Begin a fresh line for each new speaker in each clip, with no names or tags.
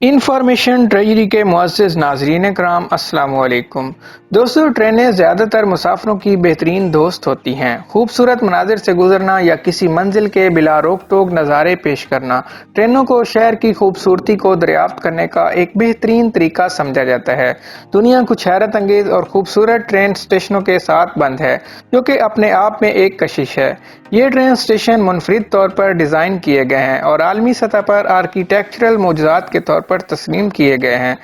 Information treasury के मुअज़्ज़िज़ नाज़रीन कराम अस्सलाम वालेकुम। दोस्तों, ट्रेनें ज़्यादातर मुसाफिरों की बेहतरीन दोस्त होती हैं। खूबसूरत मनाजिर से गुजरना या किसी मंजिल के बिला रोक टोक नज़ारे पेश करना ट्रेनों को शहर की खूबसूरती को दरियाफ्त करने का एक बेहतरीन तरीका समझा जाता है। दुनिया कुछ हैरत अंगेज और खूबसूरत ट्रेन स्टेशनों के साथ बंद है, जो कि अपने आप में एक कशिश है। ये ट्रेन स्टेशन मुनफरिद तौर पर डिज़ाइन किए गए हैं और आलमी सतह पर आर्किटेक्चरल मोजज़ात के तौर पर तस्लीम किए गए हैं।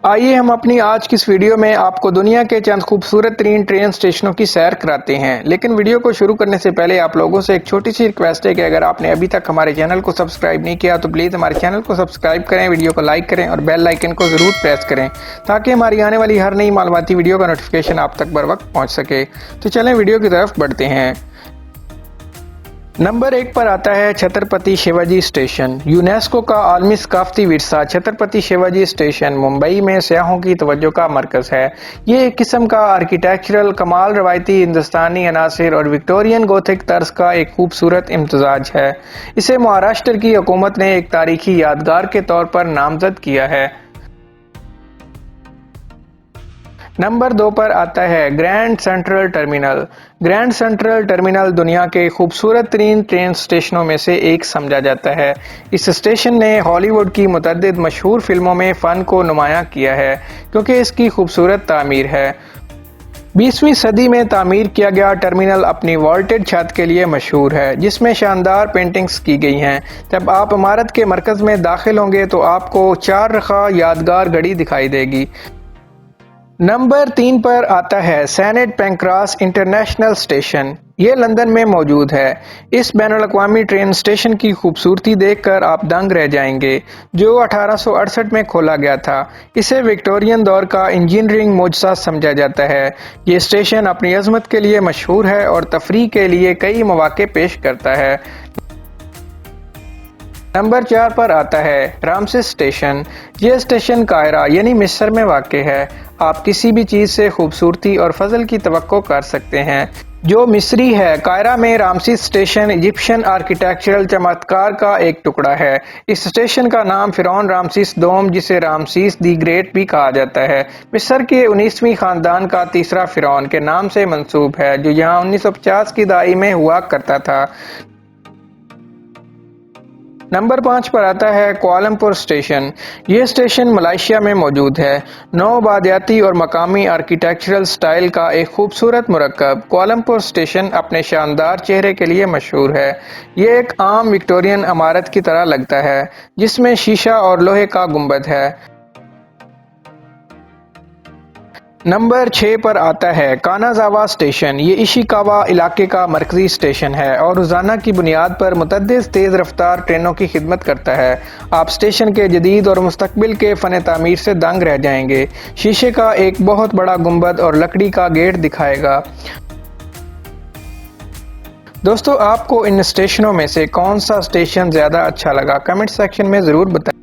आइए हम अपनी आज की इस वीडियो में आपको दुनिया के चंद खूबसूरत तरीन ट्रेन स्टेशनों की सैर कराते हैं। लेकिन वीडियो को शुरू करने से पहले आप लोगों से एक छोटी सी रिक्वेस्ट है कि अगर आपने अभी तक हमारे चैनल को सब्सक्राइब नहीं किया तो प्लीज़ हमारे चैनल को सब्सक्राइब करें, वीडियो को लाइक करें और बेल आइकन को ज़रूर प्रेस करें ताकि हमारी आने वाली हर नई मालूमाती वीडियो का नोटिफिकेशन आप तक बर वक्त पहुँच सके। तो चलें वीडियो की तरफ बढ़ते हैं। नंबर 1 पर आता है छत्रपति शिवाजी स्टेशन। यूनेस्को का आलमी सकाफती विरसा छत्रपति शिवाजी स्टेशन मुंबई में सयाहों की तवज्जो का मरकज़ है। ये एक किस्म का आर्किटेक्चरल कमाल, रवायती हिंदुस्तानी अनासिर और विक्टोरियन गोथिक तर्ज का एक खूबसूरत इम्तजाज है। इसे महाराष्ट्र की हुकूमत ने एक तारीखी यादगार के तौर पर नामजद किया है। नंबर 2 पर आता है grand central terminal. Grand central terminal दुनिया के खूबसूरत तरीन ट्रेन स्टेशनों में से एक समझा जाता है। इस स्टेशन ने हॉलीवुड की मुतअद्दिद मशहूर फिल्मों में फ़न को नुमायां किया है क्योंकि इसकी खूबसूरत तामीर है। 20वीं सदी में तामीर किया गया टर्मिनल अपनी वॉल्टेड छत के लिए मशहूर है, जिसमें शानदार पेंटिंग्स की गई हैं। जब आप इमारत के मरकज़ में दाखिल होंगे तो आपको 4 रखा यादगार घड़ी दिखाई देगी। नंबर 3 पर आता है सेनेट पेंक्रास इंटरनेशनल स्टेशन। ये लंदन में मौजूद है। इस बैनुल-अक़वामी ट्रेन स्टेशन की खूबसूरती देखकर आप दंग रह जाएंगे, जो 1868 में खोला गया था। इसे विक्टोरियन दौर का इंजीनियरिंग मोजज़ा समझा जाता है। ये स्टेशन अपनी अज़मत के लिए मशहूर है और तफरीह के लिए कई मौक़े पेश करता है। नंबर 4 पर आता है रामसेस स्टेशन। यह स्टेशन कायरा यानी मिस्र में वाक़ है। आप किसी भी चीज़ से खूबसूरती और फजल की तवक्को कर सकते हैं जो मिस्री है। कायरा में रामसेस स्टेशन इजिप्शियन आर्किटेक्चरल चमत्कार का एक टुकड़ा है। इस स्टेशन का नाम फ़िरौन रामसेस दोम, जिसे रामसेस दी ग्रेट भी कहा जाता है, मिस्र के 19वीं ख़ानदान का तीसरा फ़िरौन के नाम से मंसूब है, जो यहाँ 1950 की दहाई में हुआ करता था। नंबर 5 पर आता है कुआलालंपुर स्टेशन। ये स्टेशन मलेशिया में मौजूद है। नौआबादियाती और मकामी आर्किटेक्चरल स्टाइल का एक खूबसूरत मुरक्कब, कुआलालंपुर स्टेशन अपने शानदार चेहरे के लिए मशहूर है। ये एक आम विक्टोरियन इमारत की तरह लगता है, जिसमें शीशा और लोहे का गुंबद है। नंबर 6 पर आता है कानाजावा स्टेशन। ये इशिकावा इलाके का मरकजी स्टेशन है और रोज़ाना की बुनियाद पर मुतअद्दिद तेज़ रफ्तार ट्रेनों की खिदमत करता है। आप स्टेशन के जदीद और मुस्तकबिल के फ़न तामीर से दंग रह जाएंगे। शीशे का एक बहुत बड़ा गुंबद और लकड़ी का गेट दिखाएगा। दोस्तों, आपको इन स्टेशनों में से कौन सा स्टेशन ज़्यादा अच्छा लगा, कमेंट सेक्शन में ज़रूर बताएं।